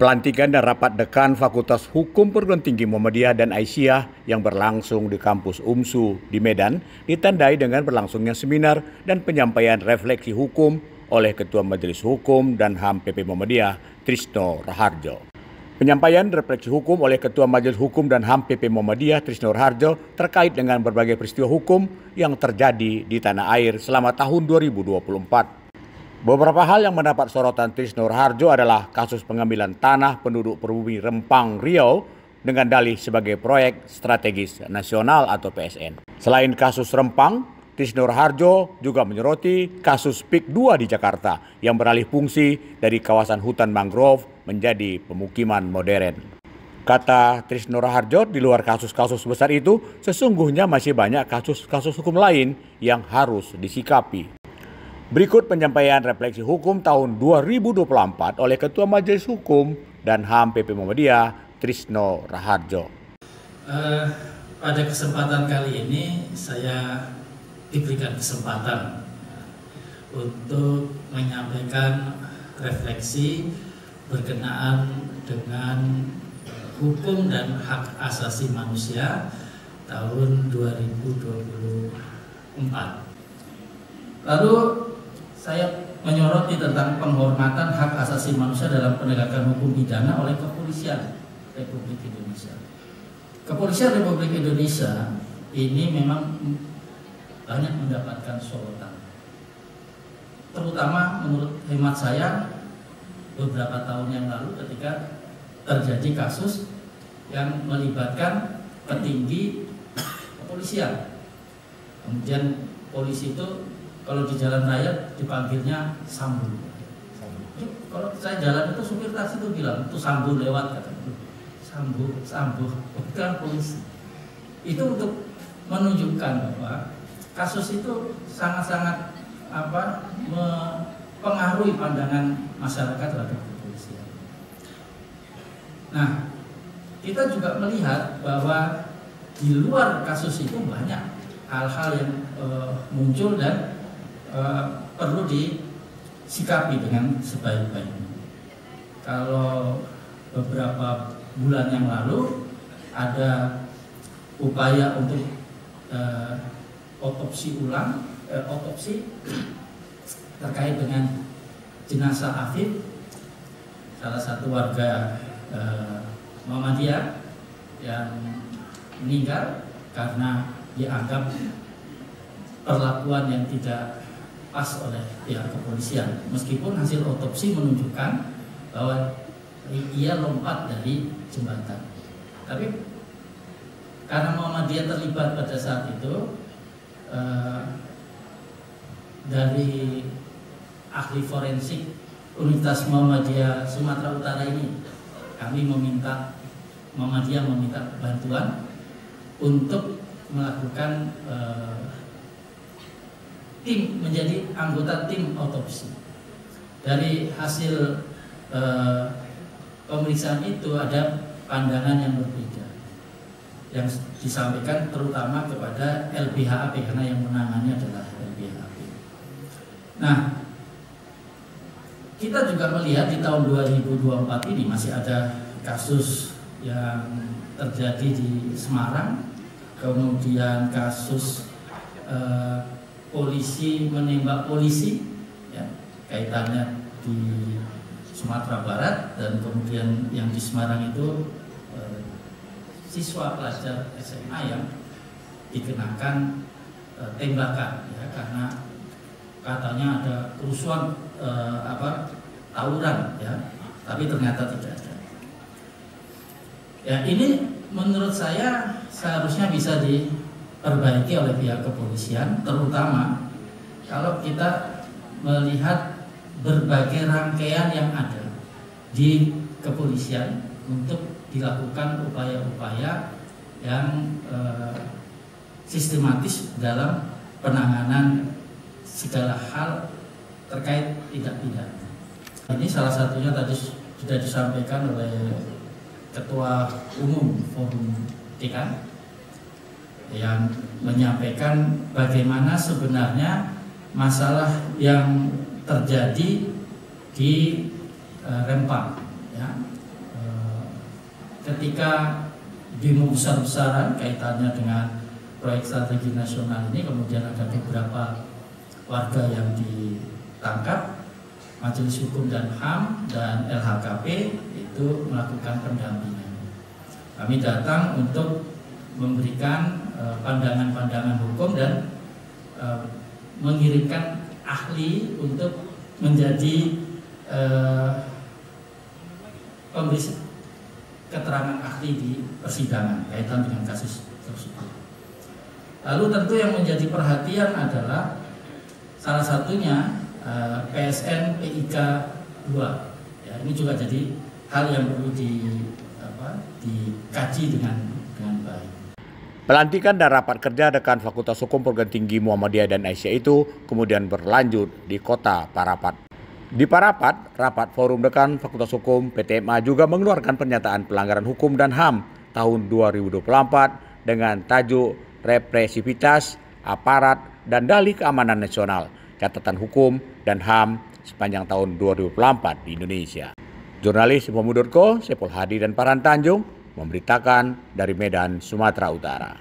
Pelantikan dan rapat dekan Fakultas Hukum Perguruan Tinggi Muhammadiyah dan Aisyah yang berlangsung di kampus UMSU di Medan ditandai dengan berlangsungnya seminar dan penyampaian refleksi hukum oleh Ketua Majelis Hukum dan HAM PP Muhammadiyah Trisno Raharjo. Penyampaian refleksi hukum oleh Ketua Majelis Hukum dan HAM PP Muhammadiyah Trisno Raharjo terkait dengan berbagai peristiwa hukum yang terjadi di tanah air selama tahun 2024. Beberapa hal yang mendapat sorotan Trisno Raharjo adalah kasus pengambilan tanah penduduk pribumi Rempang, Riau dengan dalih sebagai proyek strategis nasional atau PSN. Selain kasus Rempang, Trisno Raharjo juga menyoroti kasus PIK 2 di Jakarta yang beralih fungsi dari kawasan hutan mangrove menjadi pemukiman modern. Kata Trisno Raharjo, di luar kasus-kasus besar itu, sesungguhnya masih banyak kasus-kasus hukum lain yang harus disikapi. Berikut penyampaian refleksi hukum tahun 2024 oleh Ketua Majelis Hukum dan HAM PP Muhammadiyah Trisno Raharjo. Pada kesempatan kali ini saya diberikan kesempatan untuk menyampaikan refleksi berkenaan dengan hukum dan hak asasi manusia tahun 2024. Lalu saya menyoroti tentang penghormatan hak asasi manusia dalam penegakan hukum pidana oleh Kepolisian Republik Indonesia. Kepolisian Republik Indonesia ini memang banyak mendapatkan sorotan. Terutama menurut hemat saya beberapa tahun yang lalu ketika terjadi kasus yang melibatkan petinggi kepolisian. Kemudian polisi itu kalau di jalan raya dipanggilnya Sambo. Kalau saya jalan itu supir taksi itu bilang itu Sambo lewat, kata Sambo, bukan polisi. Itu untuk menunjukkan bahwa kasus itu sangat-sangat mempengaruhi pandangan masyarakat terhadap kepolisian. Nah, kita juga melihat bahwa di luar kasus itu banyak hal-hal yang muncul dan perlu disikapi dengan sebaik-baiknya. Kalau beberapa bulan yang lalu ada upaya untuk otopsi terkait dengan jenazah Afif, salah satu warga Muhammadiyah yang meninggal karena dianggap perlakuan yang tidak pas oleh pihak kepolisian, meskipun hasil otopsi menunjukkan bahwa ia lompat dari jembatan. Tapi karena Muhammadiyah terlibat pada saat itu, dari ahli forensik Universitas Muhammadiyah Sumatera Utara ini, kami Muhammadiyah meminta bantuan untuk melakukan menjadi anggota tim otopsi. Dari hasil pemeriksaan itu ada pandangan yang berbeda yang disampaikan terutama kepada LBHAP, karena yang menangani adalah LBHAP. Nah, kita juga melihat di tahun 2024 ini masih ada kasus yang terjadi di Semarang, kemudian kasus polisi menembak polisi, ya, kaitannya di Sumatera Barat, dan kemudian yang di Semarang itu siswa pelajar SMA yang dikenakan tembakan, ya, karena katanya ada kerusuhan tawuran, ya, tapi ternyata tidak ada. Ya, ini menurut saya seharusnya bisa diperbaiki oleh pihak kepolisian, terutama kalau kita melihat berbagai rangkaian yang ada di kepolisian untuk dilakukan upaya-upaya yang sistematis dalam penanganan segala hal terkait tindak pidana. Ini salah satunya tadi sudah disampaikan oleh Ketua Umum Forum Dekan yang menyampaikan bagaimana sebenarnya masalah yang terjadi di Rempang, ya, ketika demo besar-besaran kaitannya dengan proyek strategi nasional ini, kemudian ada beberapa warga yang ditangkap, Majelis Hukum dan HAM dan LHKP itu melakukan pendampingan. Kami datang untuk memberikan pandangan-pandangan hukum dan mengirimkan ahli untuk menjadi pemberi keterangan ahli di persidangan kaitan dengan kasus tersebut. Lalu tentu yang menjadi perhatian adalah salah satunya PSN PIK 2. Ya, ini juga jadi hal yang perlu dikaji dengan baik. Pelantikan dan rapat kerja dekan Fakultas Hukum Perguruan Tinggi Muhammadiyah dan Aisyah itu kemudian berlanjut di Kota Parapat. Di Parapat, rapat forum dekan Fakultas Hukum PTMA juga mengeluarkan pernyataan pelanggaran hukum dan HAM tahun 2024 dengan tajuk Represivitas, Aparat, dan Dalih Keamanan Nasional, Catatan Hukum dan HAM sepanjang tahun 2024 di Indonesia. Jurnalis Pomudurko, Sepul Hadi dan Paran Tanjung memberitakan dari Medan, Sumatera Utara.